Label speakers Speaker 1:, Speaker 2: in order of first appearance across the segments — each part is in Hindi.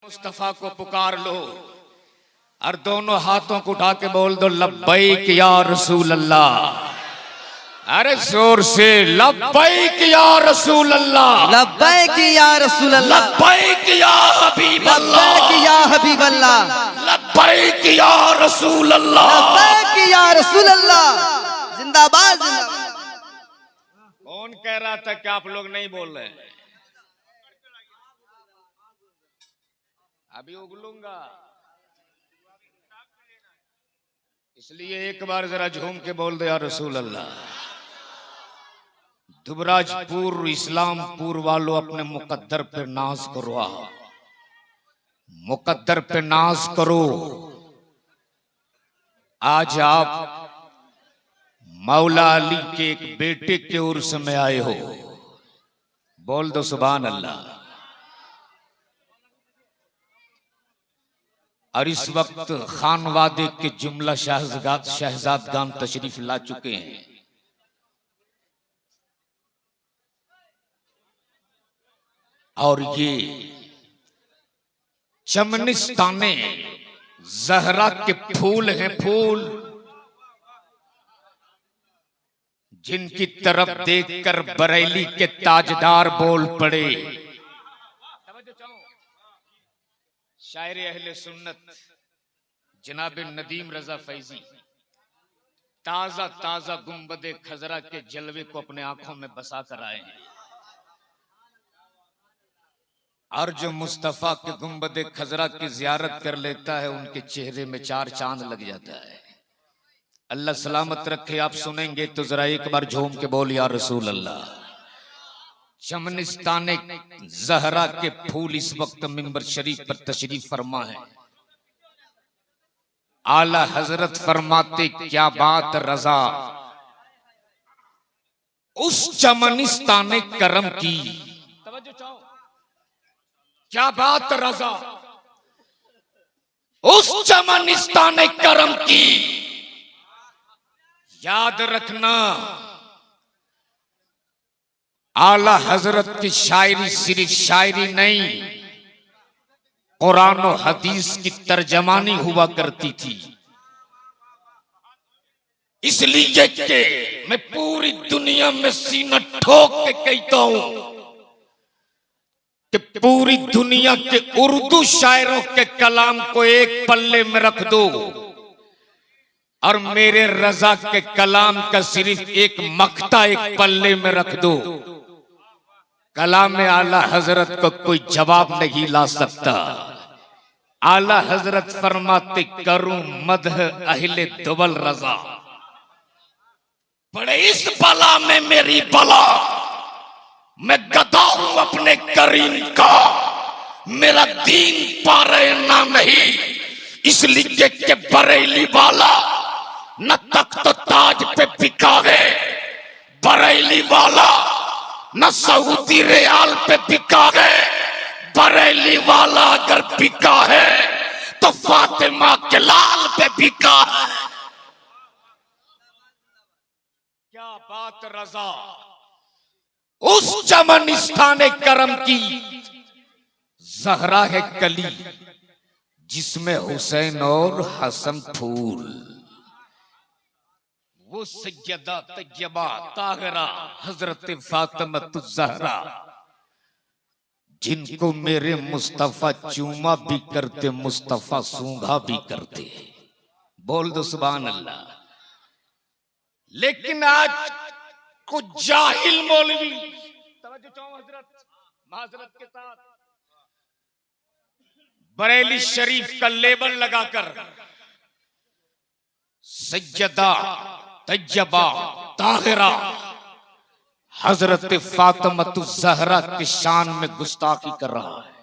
Speaker 1: मुस्तफा को पुकार लो और दोनों हाथों को उठा के बोल दो लब्बैक या रसूल अल्लाह। अरे जोर से लब्बैक या रसूल अल्लाह,
Speaker 2: लब्बैक या रसूल अल्लाह,
Speaker 1: लब्बैक या हबीब अल्लाह,
Speaker 2: लब्बैक या हबीब अल्लाह,
Speaker 1: लब्बैक या रसूल अल्लाह,
Speaker 2: लब्बैक या रसूल अल्लाह। जिंदाबाद जिंदाबाद।
Speaker 1: कौन कह रहा था कि आप लोग नहीं बोल रहे? अभी उगलूंगा, इसलिए एक बार जरा झूम के बोल दो या रसूल अल्लाह। दुबराजपुर इस्लामपुर वालों अपने मुकद्दर पे नाज करो, मुकद्दर पे नाज करो। आज आप मौला अली के एक बेटे के उर्स में आए हो, बोल दो सुभान अल्लाह। और इस वक्त खानवादे के जुमला शहजादगान तशरीफ ला चुके हैं। और ये चमनिस्ताने जहरा के फूल हैं, फूल जिनकी तरफ देखकर बरेली के ताजदार बोल पड़े। शायर अहले सुन्नत जनाब नदीम रजा फैजी ताजा ताजा गुंबदे खजरा के जलवे को अपने आंखों में बसा कर आए हैं। और जो मुस्तफा के गुंबदे खजरा की जियारत कर लेता है, उनके चेहरे में चार चांद लग जाता है। अल्लाह सलामत रखे। आप सुनेंगे तो जरा एक बार झूम के बोल या रसूल अल्लाह। चमनिस्ताने जहरा के फूल इस वक्त मिंबर शरीफ पर तशरीफ फरमा है। आला हजरत फरमाते क्या बात रजा उस चमनिस्ताने करम की, क्या बात रजा उस चमनिस्ताने करम की। याद रखना आला हजरत की शायरी सिर्फ शायरी नहीं, कुरान और हदीस की तर्जमानी हुआ करती थी। इसलिए कि मैं पूरी दुनिया में सीना ठोक के कहता हूं कि पूरी दुनिया के उर्दू शायरों के कलाम को एक पल्ले में रख दो और मेरे रजा के कलाम का सिर्फ एक मक्ता एक पल्ले में रख दो। कलाम आला हजरत को कोई जवाब नहीं ला सकता। आला हजरत फरमाते करूं मदह अहले दुबल रजा, बड़े इस बला में मेरी बला, मैं गदा हूं अपने करीम का, मेरा दीन पा रहे ना नहीं। इसलिए के बरेली वाला न तख्त ताज पे बिका है, बरेली वाला न सऊदी रियाल पे बिका है। बरेली वाला अगर बिका है तो फातिमा के लाल पे बिका है। क्या बात रजा उस चमनिस्ताने करम की। जहरा है कली जिसमें हुसैन और हसन फूल, वो सैयदा तैयबा ताहिरा हजरत फातिमा ज़हरा, जिनको मेरे मुस्तफा चूमा भी करते, मुस्तफा सूंघा भी करते। बोल दो सुभान अल्लाह। लेकिन आज कुछ जाहिल मौलवी हजरत माजरत के साथ बरेली शरीफ का लेबल लगाकर सैयदा तैयबा ताहिरा हजरत फातिमा ज़हरा की शान में गुस्ताखी कर रहा है।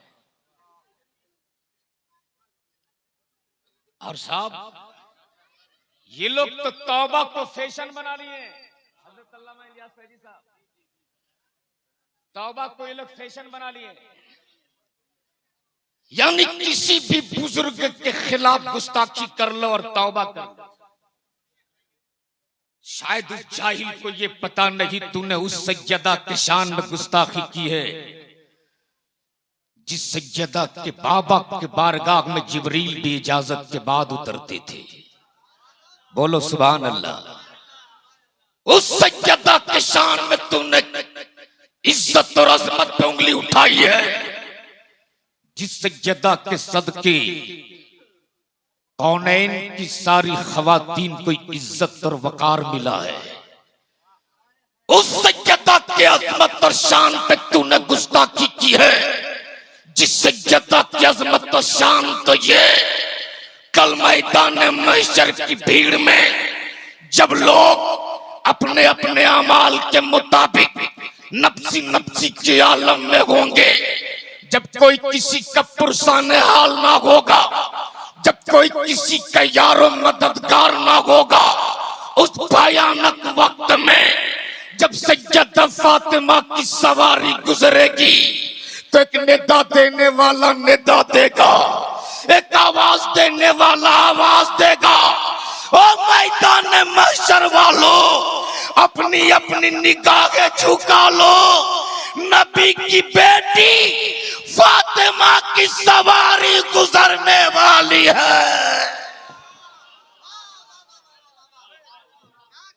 Speaker 1: और साहब ये लोग तो तौबा को फैशन बना लिए हैं। हजरत अल्लामा इलियास फैजी साहब, तौबा को ये लोग फैशन बना लिए, यानी किसी भी बुजुर्ग के खिलाफ गुस्ताखी कर लो और तौबा कर लो। शायद उस जाहिल को ये पता नहीं तूने उस सैयदा की शान में गुस्ताखी की है जिस सैयदा के बाबा के बारगाह में जिब्रील भी इजाजत के बाद उतरते थे। बोलो सुभान अल्लाह। उस सैयदा के शान में तूने इज्जत और अजमत पे उंगली उठाई है, जिस सैयदा के सदके कौनैन की सारी खवातीन को इज्जत और वकार मिला है। उस सैयदा के अजमत और शान पे तूने गुस्ताखी की है, जिस सैयदा की अजमत और शान तो ये कल मैदान महशर की भीड़ में जब लोग अपने अपने अमाल के मुताबिक नफ्सी नफ्सी के आलम में होंगे, जब कोई किसी का पुरसाने हाल ना होगा, जब कोई किसी का यारो मददगार ना होगा, उस भयानक वक्त में जब सैयदा फातिमा की सवारी गुजरेगी तो एक निदा देने वाला निदा देगा, एक आवाज देने वाला आवाज देगा। ओ मैदान महशर वालों, अपनी अपनी निगाहें झुका लो, नबी की बेटी फातिमा की सवारी गुजरने वाली है।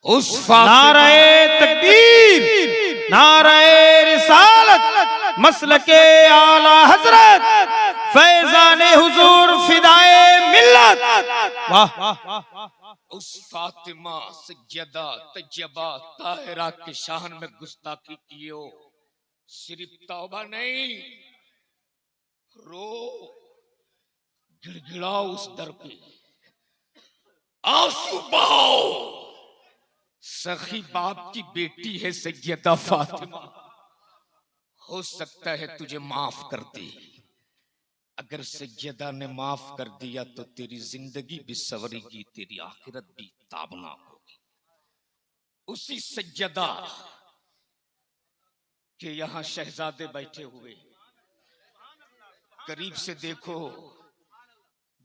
Speaker 1: उस
Speaker 3: नाराए तकबीर, नाराए रिसालत, मसलके आला हजरत, फैजाने हुजूर फिदाए मिल्लत। वाह।
Speaker 1: उस फातिमा सैयदा तैयबा ताहिरा के शान में गुस्ताखी कियो, सिर्फ तौबा नहीं, रो गिड़गिड़ाओ उस दर पे, आंसू बहाओ। सखी बाप की बेटी है सैयदा फातिमा, हो सकता है तुझे माफ कर दे। अगर सैयदा ने माफ कर दिया तो तेरी जिंदगी भी सवरेगी, तेरी आखिरत भी ताबना होगी। उसी सैयदा के यहां शहजादे बैठे हुए, करीब से देखो,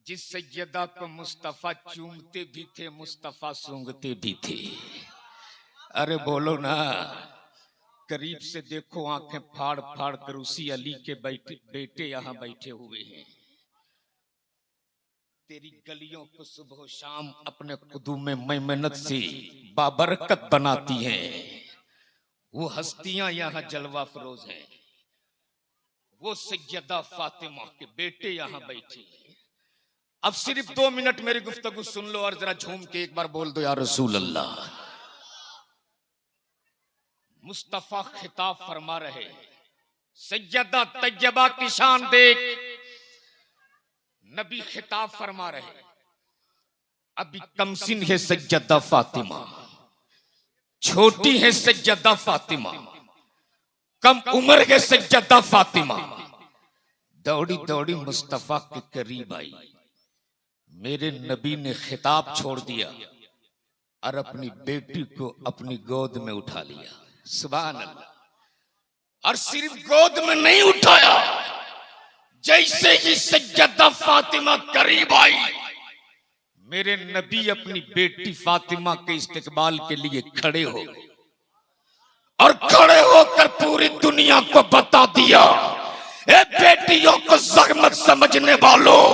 Speaker 1: जिस सैयदा को मुस्तफा चूमते भी थे, मुस्तफा सूंघते भी थे। अरे बोलो ना, करीब से देखो, आंखें फाड़ फाड़ कर उसी अली के बेटे यहां बैठे हुए हैं। तेरी गलियों को सुबह शाम अपने कुदूम में मेहनत से बाबरकत बनाती हैं। वो हस्तियां यहां जलवा फरोज हैं। वो सैयदा फातिमा के बेटे यहां बैठे हैं। अब सिर्फ 2 मिनट मेरी गुफ्तगू सुन लो और जरा झूम के एक बार बोल दो या रसूल अल्लाह। मुस्तफा खिताब फरमा रहे, सैयदा तैयबा की शान देख। नबी खिताब फरमा रहे, अभी कमसिन है सैयदा फातिमा, छोटी है सैयदा फातिमा, कम उम्र है सैयदा फातिमा। दौड़ी दौड़ी मुस्तफा के करीब आई। मेरे नबी ने खिताब छोड़ दिया और अपनी बेटी को अपनी गोद में उठा लिया। सुभान अल्लाह। और सिर्फ गोद में नहीं उठाया, जैसे ही सैयदा फातिमा करीब आई, मेरे नबी अपनी बेटी फातिमा के इस्तकबाल के लिए खड़े हो गए और खड़े होकर पूरी दुनिया को बता दिया, ए बेटियों को ज़हमत समझने वालों,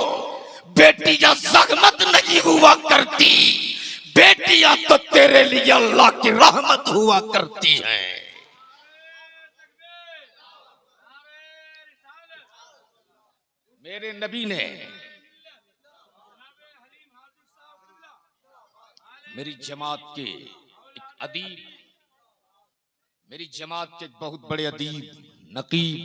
Speaker 1: बेटियां ज़हमत नहीं हुआ करती, बेटियां तो तेरे लिए अल्लाह की रहमत हुआ करती हैं। मेरे नबी ने मेरी जमात के एक अदीब, मेरी जमात के एक बहुत बड़े अदीब नकीब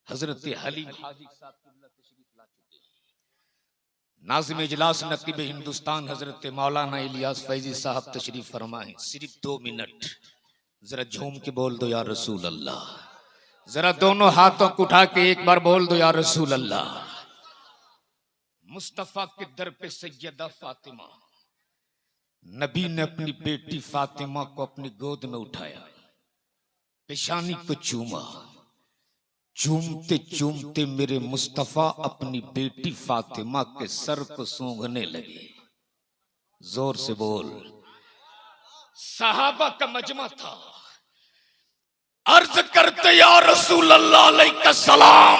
Speaker 1: हजरत हलीम हाजी साहब तशरीफ ला चुके हैं। नाज़िम इजलास नकीब हिंदुस्तान हजरत मौलाना इलियास फैजी साहब तशरीफ फरमाए। सिर्फ 2 मिनट जरा झूम के बोल दो या रसूल अल्लाह। जरा दोनों हाथों को उठा के एक बार बोल दो या रसूल अल्लाह। मुस्तफा के दर पे सैयदा फातिमा, नबी ने अपनी बेटी फातिमा को अपनी गोद में उठाया, पेशानी को चूमा। चूमते चूमते मेरे मुस्तफा अपनी बेटी फातिमा के सर को सूंघने लगे। जोर से बोल। सहाबा का मजमा था। अर्ज करते या रसूल अल्लाह अलैका सलाम,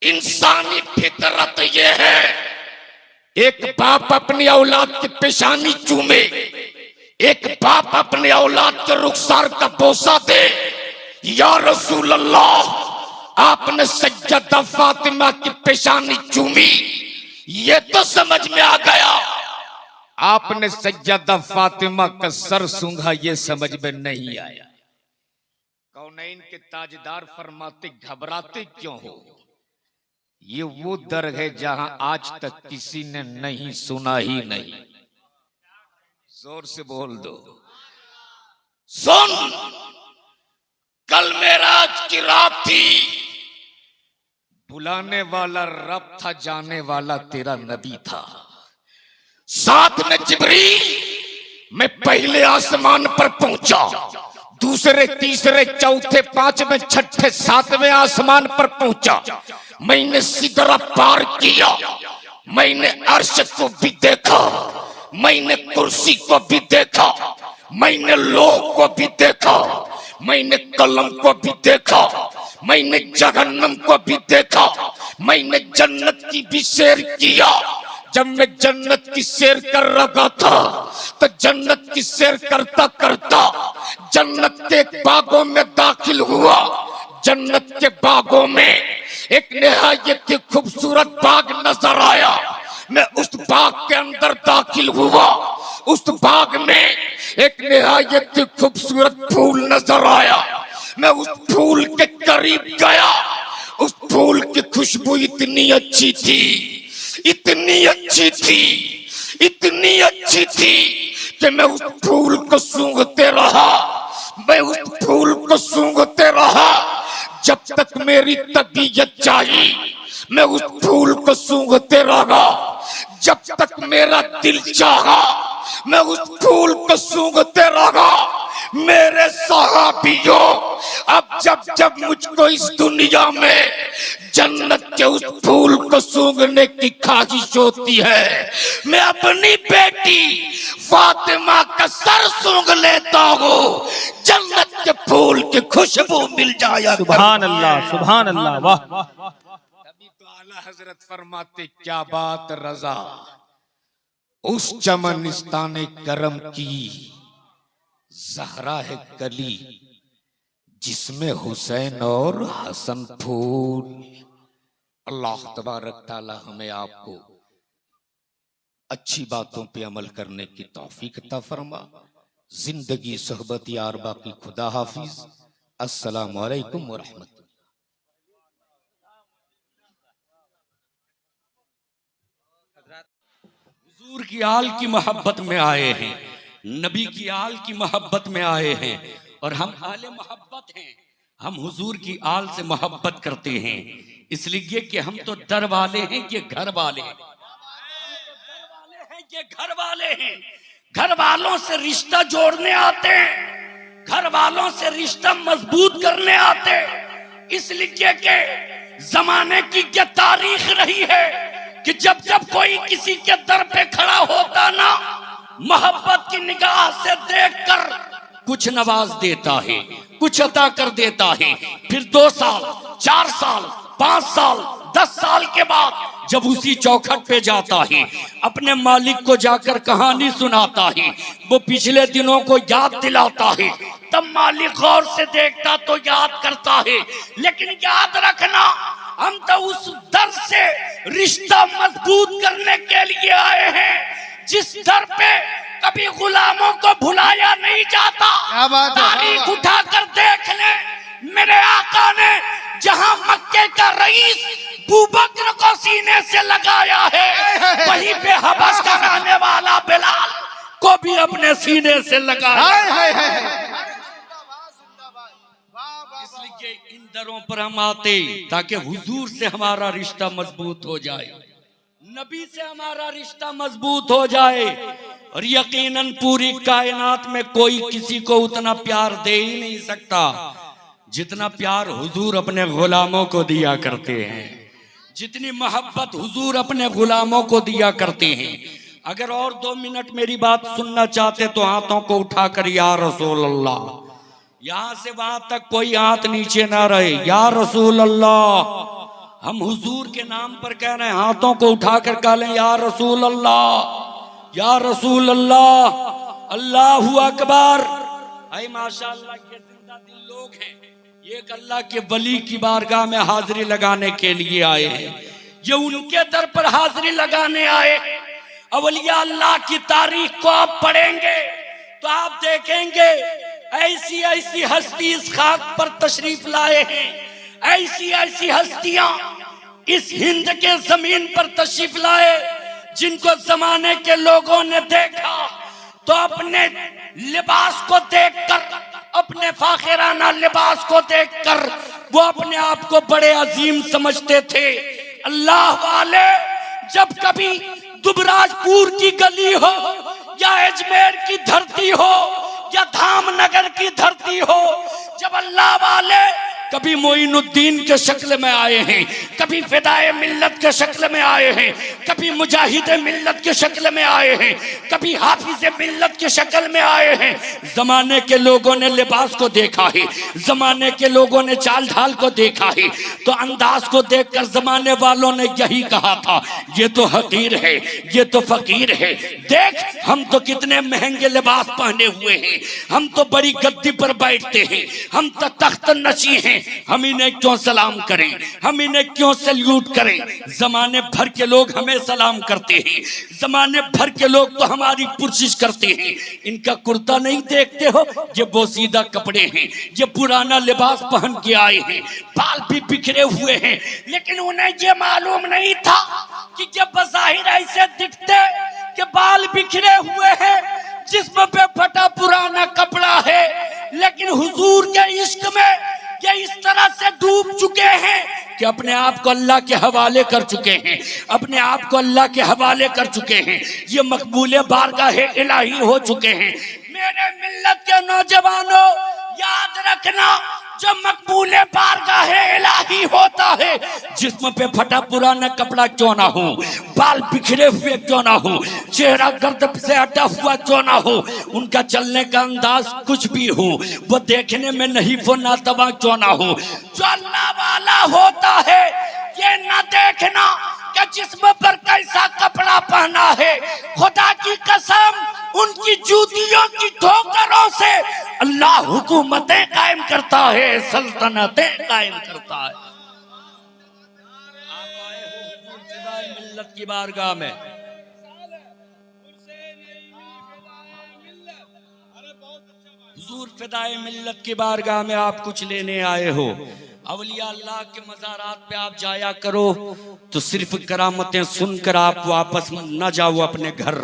Speaker 1: इंसानी फितरत ये है, एक बाप अपनी औलाद की पेशानी चूमे, एक बाप अपने औलाद के रुखसार का बोसा दे। या रसूल अल्लाह, आपने सज्जदा फातिमा की पेशानी चूमी, ये तो समझ में आ गया। आपने सज्जदा फातिमा का सर सूंघा, ये समझ में नहीं आया। कौनैन के ताजदार फरमाते घबराते क्यों हो, ये वो दर है जहां आज तक किसी ने नहीं सुना ही नहीं। जोर से बोल दो। सुन, कल मेराज की रात थी, बुलाने वाला रब था, जाने वाला तेरा नबी था, साथ में जिब्रील। मैं पहले आसमान पर पहुंचा, दूसरे तीसरे चौथे पांचवें छठे सातवें आसमान पर पहुंचा। मैंने सिदरा पार किया, मैंने अर्श को भी देखा, मैंने कुर्सी को भी देखा, मैंने लोह को भी देखा, मैंने कलम को भी देखा, मैंने जहन्नम को भी देखा, मैंने जन्नत की भी सैर किया। जब मैं जन्नत की सैर कर रहा था तो जन्नत की सैर करता करता जन्नत के बागों में दाखिल हुआ। जन्नत के बागों में एक निहायत ही खूबसूरत बाग नजर आया। मैं उस बाग के अंदर दाखिल हुआ। उस बाग में एक निहायत ही खूबसूरत फूल नजर आया। मैं उस फूल के करीब गया। उस फूल की खुशबू इतनी अच्छी थी, इतनी अच्छी थी, इतनी अच्छी थी कि मैं उस फूल को सूंघते रहा। मैं उस फूल को सूंघते रहा जब तक मेरी तबीयत चाहिए। मैं उस फूल को सूंघते रहा जब तक मेरा दिल चाहा। मैं उस फूल को सूंघते रहा। मेरे सहाबियों, अब जब जब मुझको इस दुनिया में जन्नत के उस फूल को सूंघने की ख्वाहिश होती है, मैं अपनी बेटी फातिमा का सर सूंघ लेता हूँ। जन्नत के फूल की खुशबू मिल जाए।
Speaker 3: सुभान अल्लाह, सुभान अल्लाह, वाह।
Speaker 1: तभी तो आला हजरत फरमाते, क्या बात रजा उस चमनिस्ताने करम की ज़हरा है कली, जिसमें हुसैन और हसन फूल। अल्लाह तबारक ताला हमें आपको अच्छी बातों पे अमल करने की तौफीक अता फरमा। जिंदगी सोहबत यार बाकी, खुदा हाफिज। अस्सलामु अलैकुम व रहमतुल्लाह।
Speaker 4: हुजूर की आल की मोहब्बत में आए हैं, नबी की आल की मोहब्बत में आए हैं, और हम आले मोहब्बत हैं। हम हुजूर की आल से मोहब्बत करते हैं, इसलिए कि हम तो दर वाले हैं, ये घर वाले हैं। ये घर वाले हैं। घर वालों से रिश्ता जोड़ने आते हैं, घर वालों से रिश्ता मजबूत करने आते हैं। इसलिए कि जमाने की ये तारीख रही है कि जब जब कोई किसी के दर पे खड़ा होता ना, मोहब्बत की निगाह से देखकर कुछ नवाज देता है, कुछ अता कर देता है। फिर 2 साल, 4 साल, 5 साल, 10 साल के बाद जब उसी चौखट पे जाता है, अपने मालिक को जाकर कहानी सुनाता है, वो पिछले दिनों को याद दिलाता है, तब मालिक गौर से देखता तो याद करता है। लेकिन याद रखना, हम तो उस दर से रिश्ता मजबूत करने के लिए आए हैं जिस दर पे कभी गुलामों को भुलाया नहीं जाता। तारीख उठाकर देख ले, मेरे आका ने जहां मक्के का रईस अबूबकर को सीने से लगाया है, वहीं पे हबस कराने वाला बिलाल को भी अपने सीने से लगाया। इसलिए इन दरों पर हम आते ताकि हुजूर से हमारा रिश्ता मजबूत हो जाए, नबी से हमारा रिश्ता मजबूत हो जाए। और यकीनन पूरी कायनात में कोई किसी को उतना प्यार दे ही नहीं सकता जितना प्यार हुजूर अपने गुलामों को दिया करते हैं, जितनी मोहब्बत हुजूर अपने गुलामों को दिया करते हैं। अगर और 2 मिनट मेरी बात सुनना चाहते तो हाथों को उठाकर या रसूल अल्लाह, यहां से वहां तक कोई हाथ नीचे ना रहे, या रसूल अल्लाह। हम हुजूर के नाम पर कह रहे हैं, हाथों को उठाकर कह लें या रसूल अल्लाह, या रसूल अल्लाह, अल्लाहु अकबर। ऐ माशाअल्लाह के जिंदा दिल लोग हैं, ये एक अल्लाह के वली की बारगाह में हाजिरी लगाने के लिए आए हैं। ये उनके दर पर हाजिरी लगाने आए। अवलिया अल्लाह की तारीख को आप पढ़ेंगे तो आप देखेंगे ऐसी ऐसी हस्ती इस खाक पर तशरीफ लाए हैं, ऐसी ऐसी हस्तियां इस हिंद के जमीन पर तशरीफ लाए जिनको जमाने के लोगों ने देखा तो अपने लिबास को देखकर, अपने फाखिराना लिबास को देखकर वो अपने आप को बड़े अजीम समझते थे। अल्लाह वाले जब कभी दुबराजपुर की गली हो या अजमेर की धरती हो या धामनगर की धरती हो, जब अल्लाह वाले कभी मोइनुद्दीन के शक्ल में आए हैं, कभी फिदाए मिल्लत के शक्ल में आए हैं, कभी मुजाहिद मिल्लत के शक्ल में आए हैं, कभी हाफिज मिल्लत के शक्ल में आए हैं, जमाने के लोगों ने लिबास को देखा है, जमाने के लोगों ने चाल ढाल को देखा है, तो अंदाज को देखकर जमाने वालों ने यही कहा था, ये तो हकीर है, ये तो फकीर है। देख हम तो कितने महंगे लिबास पहने हुए हैं, हम तो बड़ी गद्दी पर बैठते हैं, हम तो तख्त नशी हैं, हम इन्हें क्यों सलाम करें, हम इन्हें क्यों सल्यूट करें। जमाने भर के लोग हमें सलाम करते हैं, जमाने भर के लोग तो हमारी पुरसिश करते हैं। इनका कुर्ता नहीं देखते हो, ये बोसीदा कपड़े हैं, ये पुराना लिबास पहन के आए हैं, बाल भी बिखरे हुए हैं, लेकिन उन्हें ये मालूम नहीं था कि ये बज़ाहिर ऐसे दिखते कि बाल बिखरे हुए हैं, जिस्म पे फटा पुराना कपड़ा है, लेकिन हुजूर के इश्क में ये इस तरह से डूब चुके हैं कि अपने आप को अल्लाह के हवाले कर चुके हैं, अपने आप को अल्लाह के हवाले कर चुके हैं। ये मकबूले बारगाह इलाही हो चुके हैं। मेरे मिल्लत के नौजवानों याद रखना, जो मकबूले बारगाह इलाही होता है, जिस्म पे फटा पुराना कपड़ा क्यों ना हो, बाल बिखरे हुए क्यों ना हो, चेहरा गर्द से हटा हुआ क्यों ना हो, उनका चलने का अंदाज कुछ भी हो, वो देखने में नहीं वो नातवा क्यों ना हो, जो अल्लाह वाला होता है ये न देखना कि जिस्म पर कैसा कपड़ा पहना है। खुदा की कसम उनकी जूतियों की ठोकरों से अल्लाह हुकूमतें कायम करता है, सल्तनतें कायम करता है। आप आए हो फिदाए मिल्लत की बारगाह में, हुजूर फिदाए मिल्लत की बारगाह में आप कुछ लेने आए हो। अवलिया अल्लाह के मज़ारात पे आप जाया करो तो सिर्फ करामतें सुनकर आप वापस न जाओ अपने घर,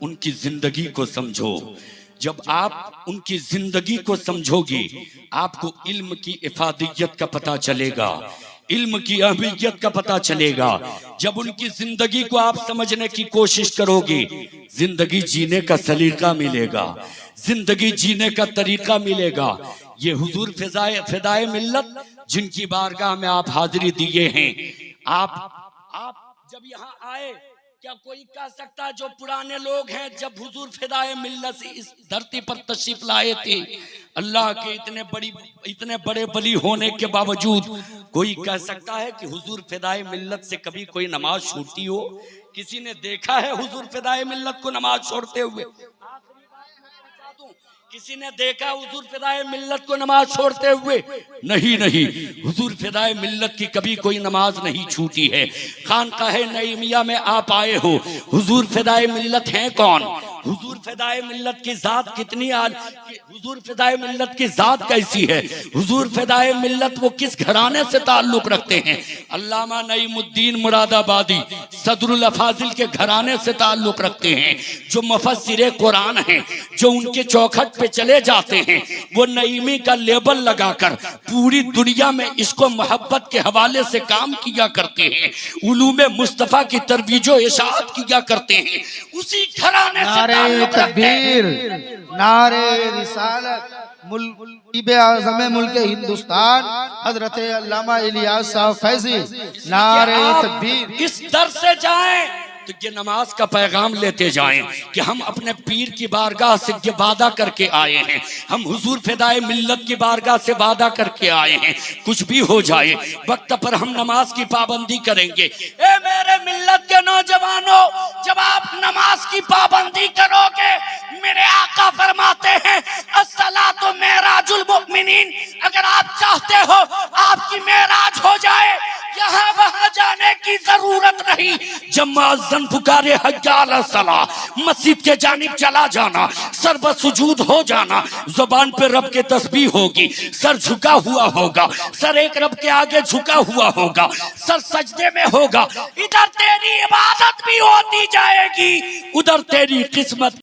Speaker 4: उनकी जिंदगी को समझो। जब आप उनकी जिंदगी को समझोगे आपको इल्म की इफादियत का पता चलेगा, इल्म की अहमियत का पता चलेगा। जब उनकी जिंदगी को आप समझने की कोशिश करोगे, जिंदगी जीने का सलीका मिलेगा, जिंदगी जीने का तरीका मिलेगा। ये हुजूर फिदाए मिल्लत जिनकी बारगाह में आप हाजिरी दिए हैं, आप जब यहाँ आए, क्या कोई कह सकता है जो पुराने लोग हैं जब हुजूर फिदाए मिल्लत से इस धरती पर तशरीफ लाए थे, अल्लाह के इतने बड़े वली होने के बावजूद कोई कह सकता है कि हुजूर फिदाए मिल्लत से कभी कोई नमाज छूटती हो? किसी ने देखा है हुजूर फिदाए मिल्लत को नमाज छोड़ते हुए? किसी ने देखा हुजूर फिदाए मिल्लत को नमाज छोड़ते हुए? नहीं नहीं, हुजूर फिदाए मिल्लत की कभी कोई नमाज नहीं छूटी है। खानकाहे नईमिया में आप आए हो, हुजूर फिदाए मिल्लत हैं कौन? हुजूर फिदाए मिल्लत की जात कितनी हुजूर फिदाए मिल्लत की जात कैसी है? हुजूर फिदाए मिल्लत वो किस घराने से ताल्लुक रखते हैं? अल्लामा नईमुद्दीन मुरादाबादी सदरुल अफाजिल के घराने से ताल्लुक रखते हैं। जो मुफस्सिरे कुरान हैं, जो उनके चौखट पे चले जाते हैं, वो नईमी का लेबल लगाकर पूरी दुनिया में इसको मोहब्बत के हवाले से काम किया करते हैं, उलूमे मुस्तफा की तरवीजो इशाअत किया करते हैं। उसी घराने से
Speaker 2: नारे तकबीर, नारे रिसालत, मुल्क आज़म मुल्क हिंदुस्तान हजरत अल्लामा इलियास साहब फैजी, नारे तकबीर।
Speaker 4: इस दर से जाएं तो ये नमाज का पैगाम लेते जाएं कि हम अपने पीर की बारगाह से ये वादा करके आए हैं, हम हुजूर फिदाए मिल्लत की बारगाह से वादा करके आए हैं, कुछ भी हो जाए वक्त पर हम नमाज की पाबंदी करेंगे। ए मेरे मिल्लत के नौजवानों, जब आप नमाज की पाबंदी करोगे, मेरे आका फरमाते हैं अस्सलातु मेराजुल मुमिनीन, अगर आप चाहते हो आपकी मेराज हो जाए, यहाँ वहां जाने की जरूरत नहीं। जब मुअज्जिन पुकारे हय्या अला सलाह, मस्जिद के जानिब चला जाना, सर बसुजूद हो जाना, जुबान पे रब के तस्बीह होगी, सर झुका हुआ होगा, सर एक रब के आगे झुका हुआ होगा, सर सजदे में होगा। इधर तेरी इबादत भी होती जाएगी, उधर तेरी किस्मत